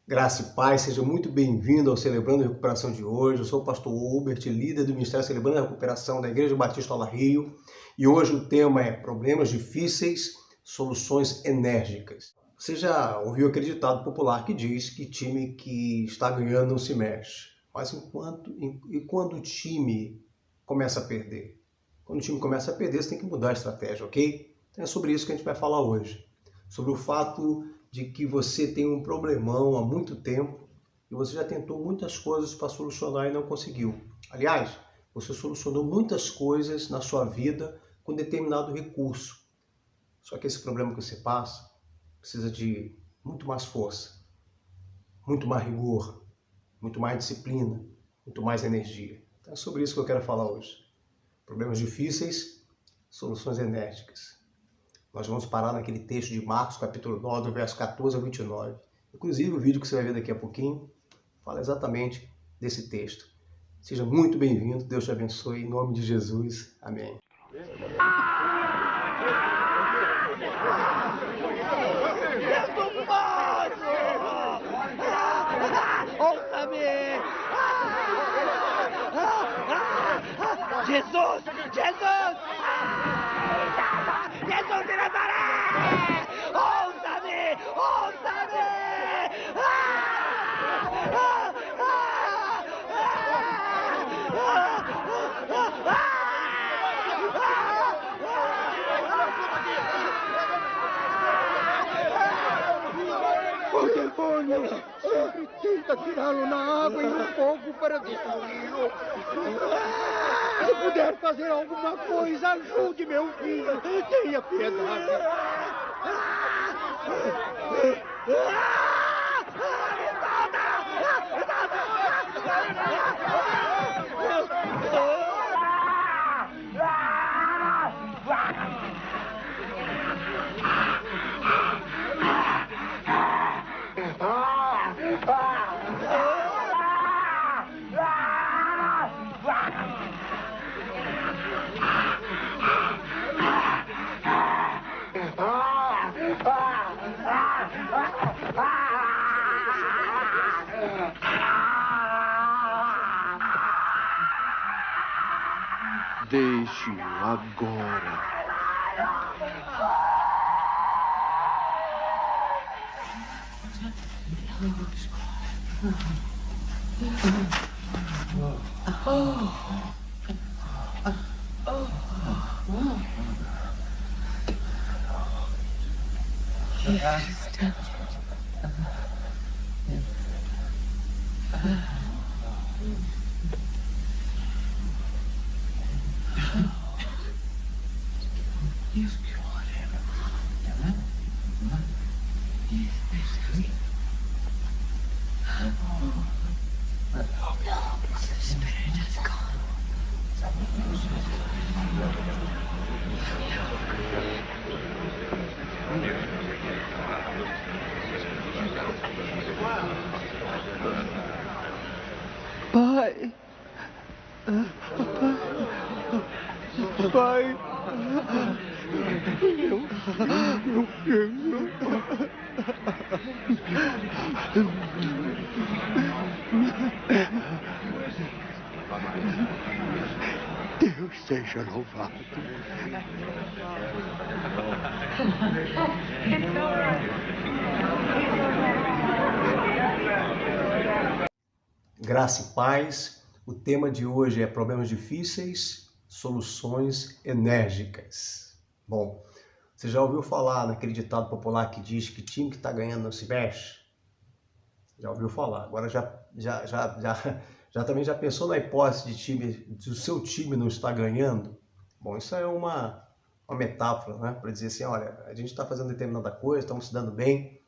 Graça e paz, seja muito bem-vindo ao Celebrando a Recuperação de hoje. Eu sou o pastor Hubert, líder do Ministério Celebrando a Recuperação da Igreja Batista Ola Rio. E hoje o tema é problemas difíceis, soluções enérgicas. Você já ouviu aquele ditado popular que diz que time que está ganhando não se mexe. Mas quando o time começa a perder? Quando o time começa a perder, você tem que mudar a estratégia, ok? Então é sobre isso que a gente vai falar hoje. Sobre o fato de que você tem um problemão há muito tempo e você já tentou muitas coisas para solucionar e não conseguiu. Aliás, você solucionou muitas coisas na sua vida com determinado recurso. Só que esse problema que você passa precisa de muito mais força, muito mais rigor, muito mais disciplina, muito mais energia. Então é sobre isso que eu quero falar hoje. Problemas difíceis, soluções enérgicas. Nós vamos parar naquele texto de Marcos, capítulo 9, do verso 14 ao 29. Inclusive, o vídeo que você vai ver daqui a pouquinho fala exatamente desse texto. Seja muito bem-vindo, Deus te abençoe, em nome de Jesus. Amém. Ouça-me! Jesus! Jesus! Jesus de Nazaré! Ouça-me! Ouça-me! O demônio sempre tenta tirá-lo na água e no fogo para destruí-lo. Se puder fazer alguma coisa, ajude meu filho. Tenha piedade. Deixe-o agora. Pai. Pai. Meu filho. Deus seja louvado. Graça e paz. O tema de hoje é problemas difíceis, soluções enérgicas. Bom, você já ouviu falar naquele ditado popular que diz que time que está ganhando não se mexe? Já ouviu falar. Agora também já pensou na hipótese de o seu time não estar ganhando? Bom, isso é uma metáfora, né? Para dizer assim, olha, a gente está fazendo determinada coisa, estamos se dando bem,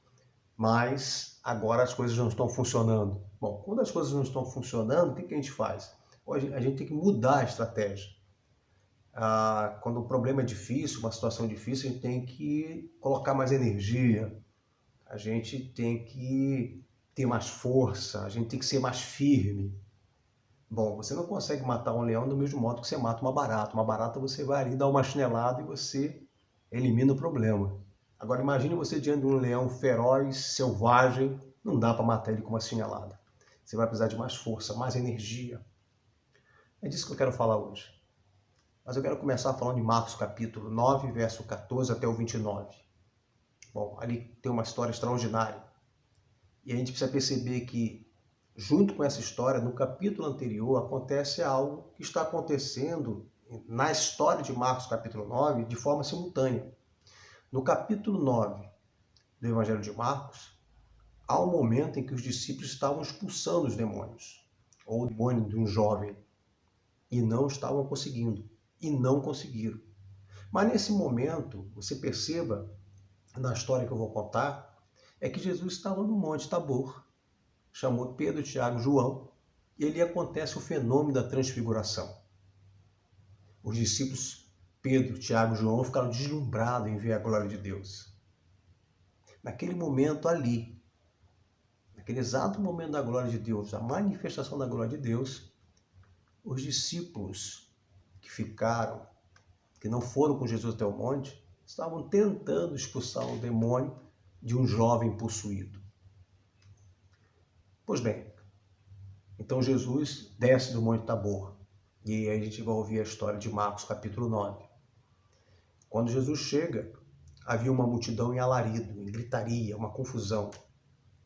mas agora as coisas não estão funcionando. Bom, quando as coisas não estão funcionando, o que a gente faz? A gente tem que mudar a estratégia. Quando o problema é difícil, uma situação difícil, a gente tem que colocar mais energia, a gente tem que ter mais força, a gente tem que ser mais firme. Bom, você não consegue matar um leão do mesmo modo que você mata uma barata. Uma barata você vai ali dar uma chinelada e você elimina o problema. Agora imagine você diante de um leão feroz, selvagem, Não dá para matar ele com uma chinelada. Você vai precisar de mais força, mais energia. É disso que eu quero falar hoje. Mas eu quero começar falando de Marcos capítulo 9, verso 14 até o 29. Bom, ali tem uma história extraordinária. E a gente precisa perceber que, junto com essa história, no capítulo anterior, acontece algo que está acontecendo na história de Marcos capítulo 9 de forma simultânea. No capítulo 9 do Evangelho de Marcos, há um momento em que os discípulos estavam expulsando os demônios, ou o demônio de um jovem, e não estavam conseguindo, e não conseguiram. Mas nesse momento, você perceba, na história que eu vou contar, é que Jesus estava no Monte Tabor, chamou Pedro, Tiago e João, e ali acontece o fenômeno da transfiguração. Os discípulos Pedro, Tiago e João ficaram deslumbrados em ver a glória de Deus. Naquele momento ali, naquele exato momento da glória de Deus, a manifestação da glória de Deus, os discípulos que ficaram, que não foram com Jesus até o monte, estavam tentando expulsar o demônio de um jovem possuído. Pois bem, então Jesus desce do Monte Tabor, e aí a gente vai ouvir a história de Marcos capítulo 9. Quando Jesus chega, havia uma multidão em alarido, em gritaria, uma confusão.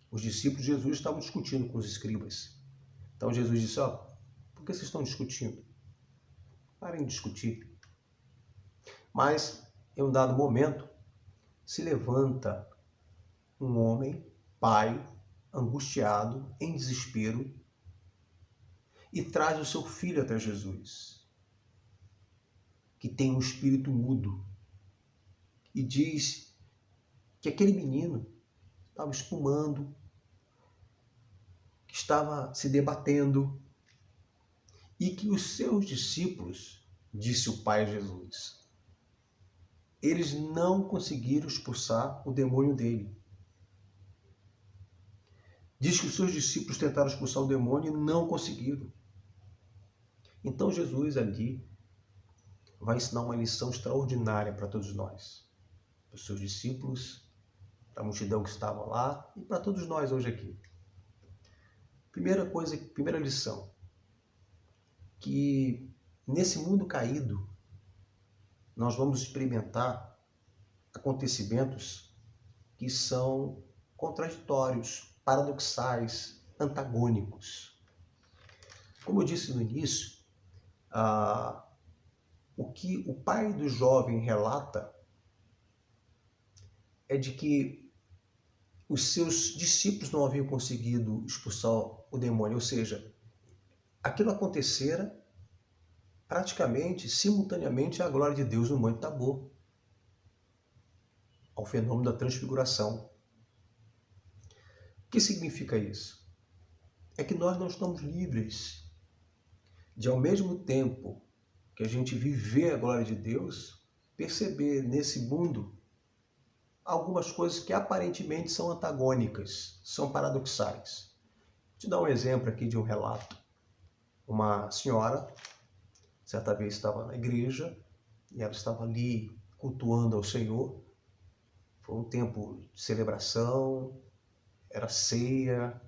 Os discípulos de Jesus estavam discutindo com os escribas. Então Jesus disse, por que vocês estão discutindo? Parem de discutir. Mas, em um dado momento, se levanta um homem, pai, angustiado, em desespero, e traz o seu filho até Jesus, que tem um espírito mudo, e diz que aquele menino estava espumando, que estava se debatendo, e que os seus discípulos, disse o pai Jesus, eles não conseguiram expulsar o demônio dele. Diz que os seus discípulos tentaram expulsar o demônio e não conseguiram. Então Jesus ali vai ensinar uma lição extraordinária para todos nós, para os seus discípulos, para a multidão que estava lá e para todos nós hoje aqui. Primeira lição, que nesse mundo caído nós vamos experimentar acontecimentos que são contraditórios, paradoxais, antagônicos. Como eu disse no início, o que o pai do jovem relata é de que os seus discípulos não haviam conseguido expulsar o demônio, ou seja, aquilo acontecera praticamente, simultaneamente à glória de Deus no Monte Tabor, ao fenômeno da transfiguração. O que significa isso? É que nós não estamos livres de, ao mesmo tempo que a gente viver a glória de Deus, perceber nesse mundo algumas coisas que aparentemente são antagônicas, são paradoxais. Vou te dar um exemplo aqui de um relato. Uma senhora, certa vez estava na igreja, e ela estava ali cultuando ao Senhor. Foi um tempo de celebração, era ceia,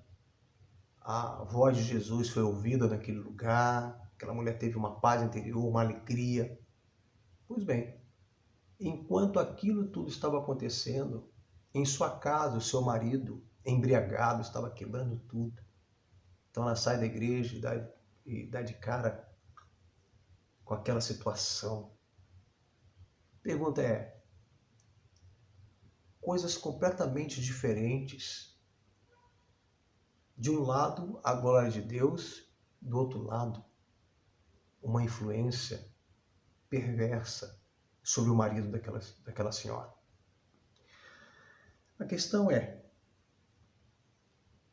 a voz de Jesus foi ouvida naquele lugar, aquela mulher teve uma paz interior, uma alegria. Pois bem, enquanto aquilo tudo estava acontecendo, em sua casa, o seu marido, embriagado, estava quebrando tudo. Então ela sai da igreja e dá de cara com aquela situação. Pergunta é, coisas completamente diferentes. De um lado, a glória de Deus, do outro lado, uma influência perversa sobre o marido daquela senhora. A questão é,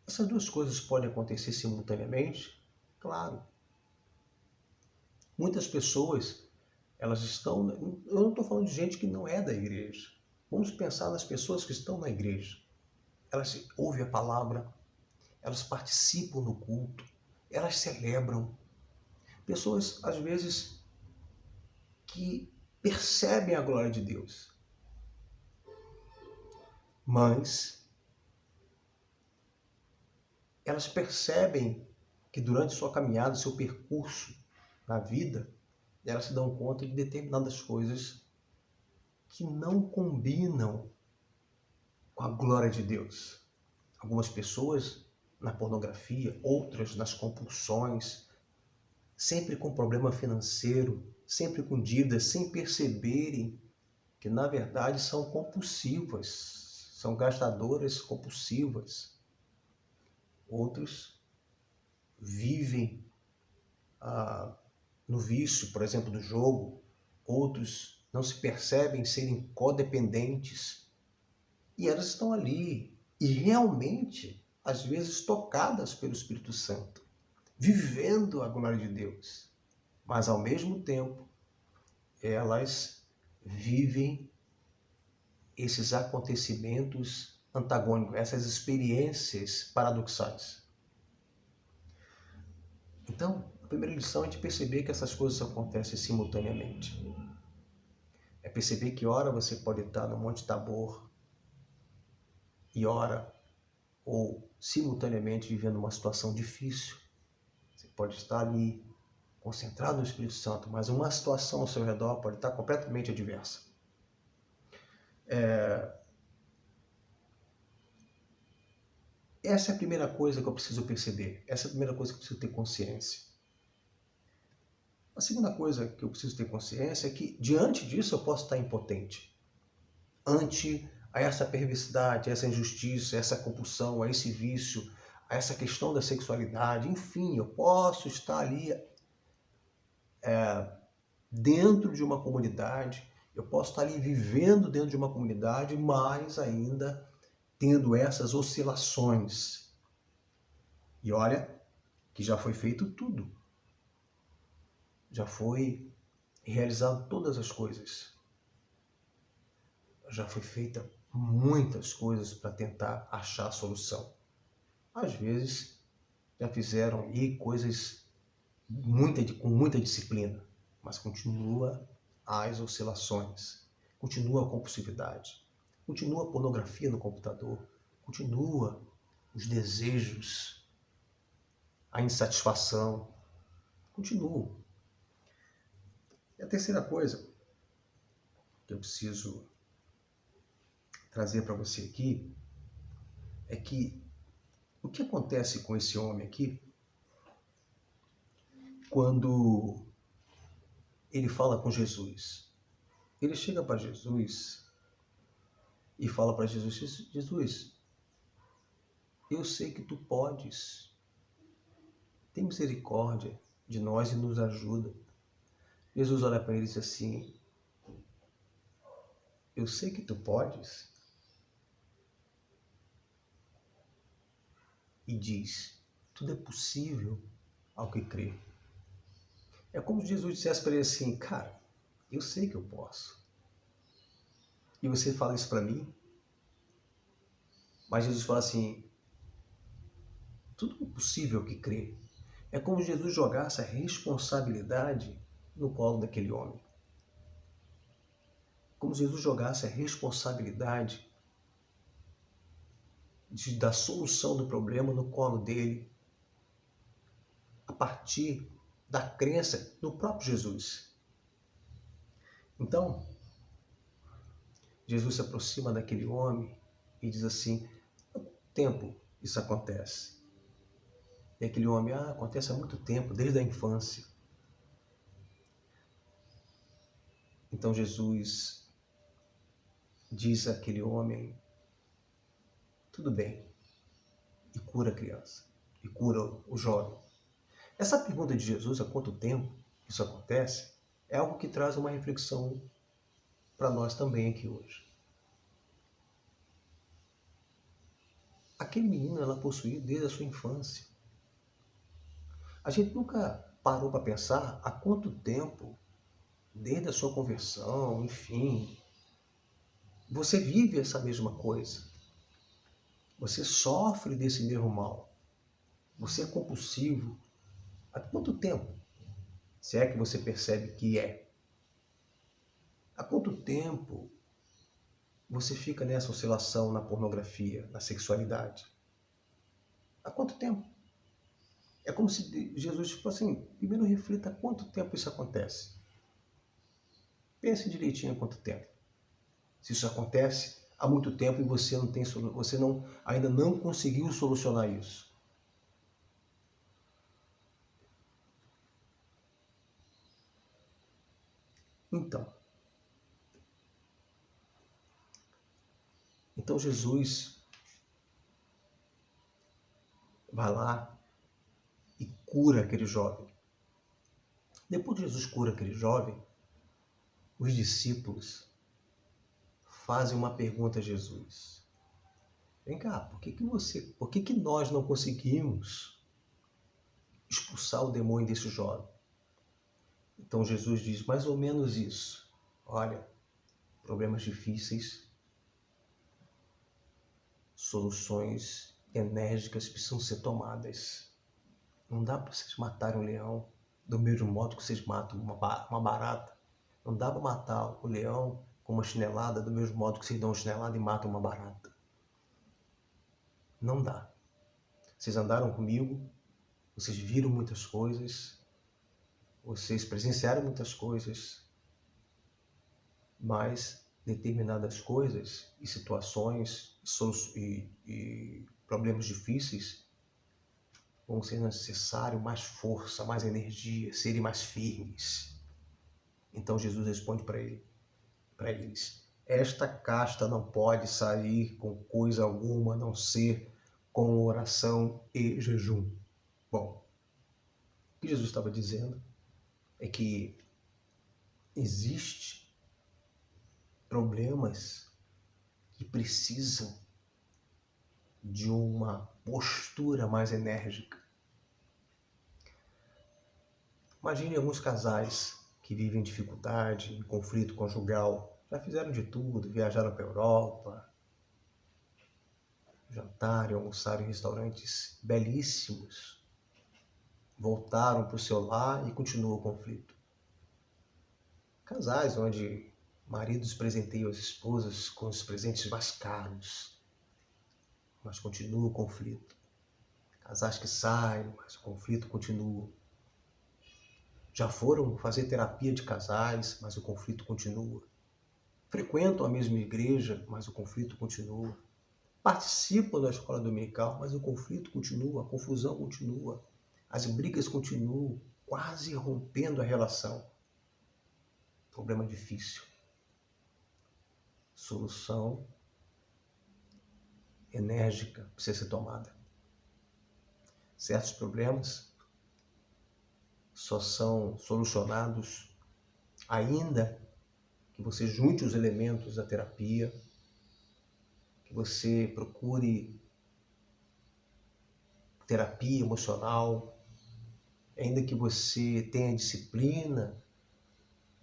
essas duas coisas podem acontecer simultaneamente? Claro. Muitas pessoas, elas estão... Eu não estou falando de gente que não é da igreja. Vamos pensar nas pessoas que estão na igreja. Elas ouvem a palavra, elas participam do culto, elas celebram. Pessoas, às vezes, que percebem a glória de Deus. Mas elas percebem que durante sua caminhada, seu percurso na vida, elas se dão conta de determinadas coisas que não combinam com a glória de Deus. Algumas pessoas na pornografia, outras nas compulsões, sempre com problema financeiro, sempre com dívidas, sem perceberem que na verdade são compulsivas, são gastadoras compulsivas. Outros vivem no vício, por exemplo, do jogo. Outros não se percebem serem codependentes. E elas estão ali, e realmente, às vezes, tocadas pelo Espírito Santo, vivendo a glória de Deus. Mas, ao mesmo tempo, elas vivem esses acontecimentos antagônicos, essas experiências paradoxais. Então, a primeira lição é de perceber que essas coisas acontecem simultaneamente. É perceber que ora você pode estar no Monte Tabor e ora ou simultaneamente vivendo uma situação difícil. Você pode estar ali concentrado no Espírito Santo, mas uma situação ao seu redor pode estar completamente adversa. Essa é a primeira coisa que eu preciso perceber. Essa é a primeira coisa que eu preciso ter consciência. A segunda coisa que eu preciso ter consciência é que, diante disso, eu posso estar impotente. Ante a essa perversidade, a essa injustiça, a essa compulsão, a esse vício, a essa questão da sexualidade, enfim, eu posso estar ali dentro de uma comunidade, eu posso estar ali vivendo dentro de uma comunidade, mas ainda tendo essas oscilações. E olha que já foi feito tudo. Já foi realizado todas as coisas. Já foi feita muitas coisas para tentar achar a solução. Às vezes já fizeram aí coisas com muita disciplina, mas continua as oscilações, continua a compulsividade, continua a pornografia no computador, continua os desejos, a insatisfação, continua. E a terceira coisa que eu preciso trazer para você aqui é que o que acontece com esse homem aqui quando ele fala com Jesus? Ele chega para Jesus e fala para Jesus: Jesus, eu sei que tu podes, tem misericórdia de nós e nos ajuda. Jesus olha para ele e diz assim: eu sei que tu podes. E diz: tudo é possível ao que crê. É como se Jesus dissesse para ele assim: cara, eu sei que eu posso. E você fala isso para mim? Mas Jesus fala assim: tudo é possível ao que crê. É como se Jesus jogasse a responsabilidade no colo daquele homem. Como se Jesus jogasse a responsabilidade da solução do problema no colo dele, a partir da crença no próprio Jesus. Então, Jesus se aproxima daquele homem e diz assim: há quanto tempo isso acontece? E aquele homem: acontece há muito tempo, desde a infância. Então Jesus diz àquele homem: tudo bem, e cura a criança, e cura o jovem. Essa pergunta de Jesus, há quanto tempo isso acontece, é algo que traz uma reflexão para nós também aqui hoje. Aquele menino ela possuía desde a sua infância. A gente nunca parou para pensar há quanto tempo, desde a sua conversão, enfim, você vive essa mesma coisa. Você sofre desse mesmo mal. Você é compulsivo. Há quanto tempo? Se é que você percebe que é. Há quanto tempo você fica nessa oscilação na pornografia, na sexualidade? Há quanto tempo? É como se Jesus falou assim, primeiro reflita há quanto tempo isso acontece. Pense direitinho há quanto tempo. Se isso acontece há muito tempo e você ainda não conseguiu solucionar isso. Então Jesus vai lá e cura aquele jovem. Depois que Jesus cura aquele jovem, os discípulos fazem uma pergunta a Jesus. Vem cá, por que nós não conseguimos expulsar o demônio desse jovem? Então Jesus diz mais ou menos isso. Olha, problemas difíceis, soluções enérgicas precisam ser tomadas. Não dá para vocês matarem um leão do mesmo modo que vocês matam uma barata. Não dá para matar o leão com uma chinelada do mesmo modo que vocês dão uma chinelada e matam uma barata. Não dá. Vocês andaram comigo, vocês viram muitas coisas, vocês presenciaram muitas coisas, mas determinadas coisas e situações e problemas difíceis vão ser necessário mais força, mais energia, serem mais firmes. Então Jesus responde para eles: esta casta não pode sair com coisa alguma a não ser com oração e jejum. Bom, o que Jesus estava dizendo é que existem problemas que precisam de uma postura mais enérgica. Imagine alguns casais que vivem dificuldade, em conflito conjugal, já fizeram de tudo, viajaram para a Europa, jantaram, almoçaram em restaurantes belíssimos, voltaram para o seu lar e continua o conflito. Casais onde maridos presenteiam as esposas com os presentes mais caros, mas continua o conflito. Casais que saem, mas o conflito continua. Já foram fazer terapia de casais, mas o conflito continua. Frequentam a mesma igreja, mas o conflito continua. Participam da escola dominical, mas o conflito continua, a confusão continua. As brigas continuam, quase rompendo a relação. Problema difícil. Solução enérgica precisa ser tomada. Certos problemas só são solucionados ainda que você junte os elementos da terapia, que você procure terapia emocional, ainda que você tenha disciplina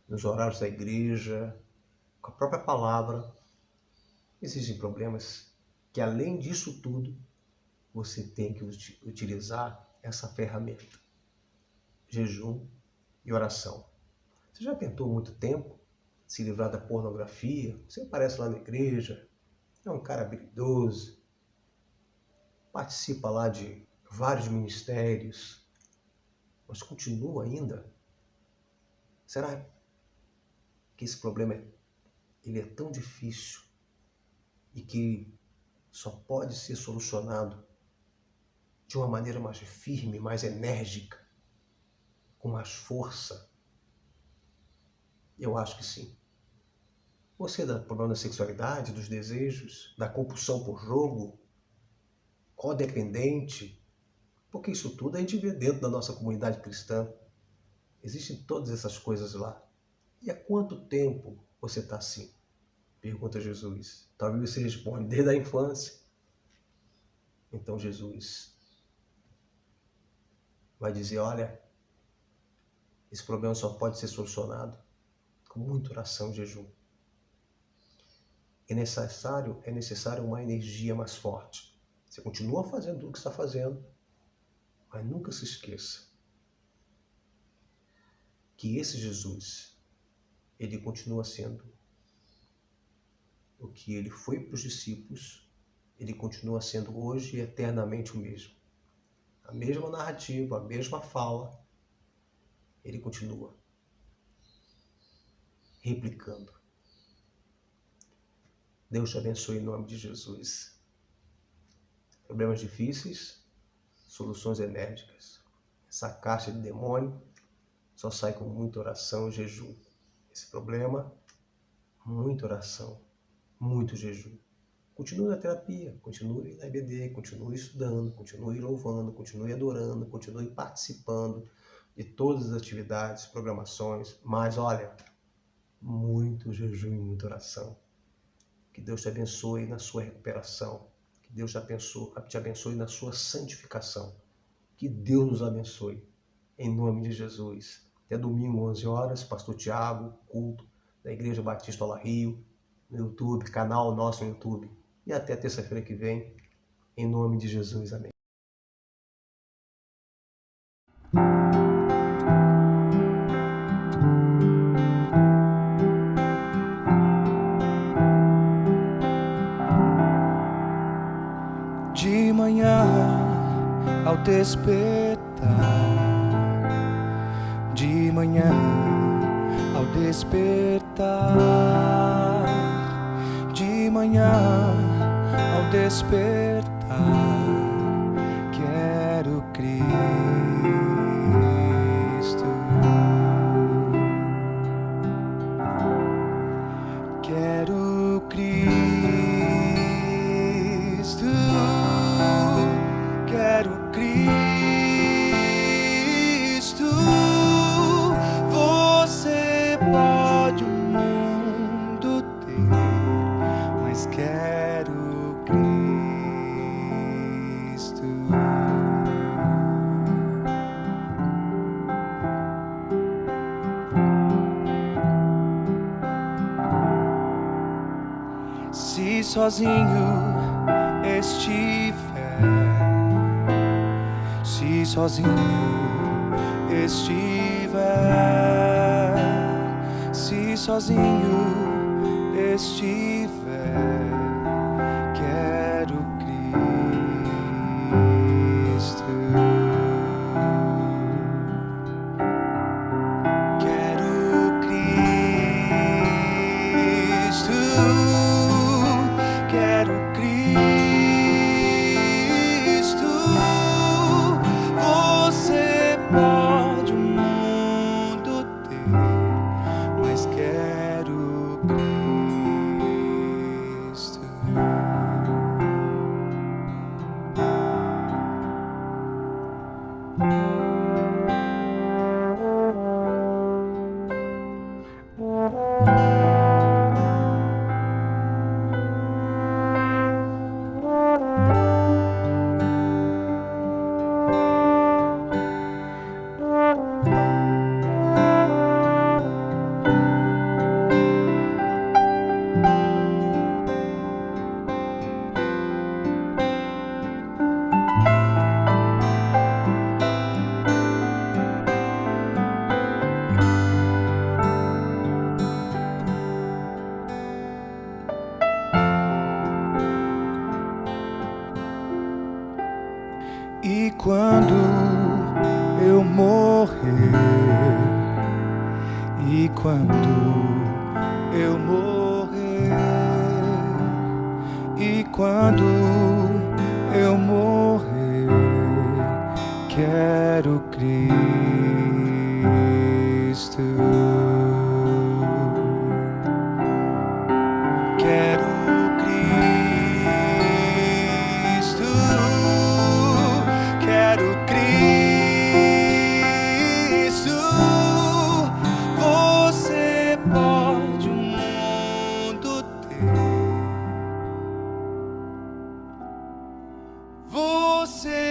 nos horários da igreja, com a própria palavra. Existem problemas que, além disso tudo, você tem que utilizar essa ferramenta: jejum e oração. Você já tentou muito tempo se livrar da pornografia? Você aparece lá na igreja, é um cara habilidoso, participa lá de vários ministérios, mas continua ainda? Será que esse problema ele é tão difícil e que só pode ser solucionado de uma maneira mais firme, mais enérgica, com mais força? Eu acho que sim. Você dá problema da sexualidade, dos desejos, da compulsão por jogo, codependente, porque isso tudo a gente vê dentro da nossa comunidade cristã. Existem todas essas coisas lá. E há quanto tempo você está assim? Pergunta Jesus. Talvez você responda: desde a infância. Então Jesus vai dizer: olha, esse problema só pode ser solucionado com muita oração e jejum. É necessário uma energia mais forte. Você continua fazendo o que está fazendo, mas nunca se esqueça que esse Jesus, ele continua sendo o que ele foi para os discípulos, ele continua sendo hoje e eternamente o mesmo. a mesma narrativa, a mesma fala, ele continua replicando. Deus te abençoe em nome de Jesus. Problemas difíceis, soluções enérgicas. Essa caixa de demônio só sai com muita oração e jejum. Esse problema, muita oração, muito jejum. Continue na terapia, continue na EBD, continue estudando, continue louvando, continue adorando, continue participando de todas as atividades, programações. Mas olha, muito jejum e muita oração. Que Deus te abençoe na sua recuperação. Que Deus te abençoe na sua santificação. Que Deus nos abençoe. Em nome de Jesus. Até domingo, 11 horas, Pastor Tiago, culto da Igreja Batista Ola Rio, no YouTube, canal nosso no YouTube. E até terça-feira que vem, em nome de Jesus. Amém. De manhã ao despertar, de manhã ao despertar, de manhã ao despertar, quero Cristo, quero Cristo. Quero Cristo, você pode o mundo ter, mas quero Cristo. Se sozinho estiver, se sozinho estiver, se sozinho estiver, quero Cristo, quero Cristo, quero Cristo. Pode o mundo ter, mas quero Cristo. E quando eu morrer, e quando eu morrer, e quando eu morrer, quero Cristo, quero Cristo, quero Cristo, você pode o mundo ter, você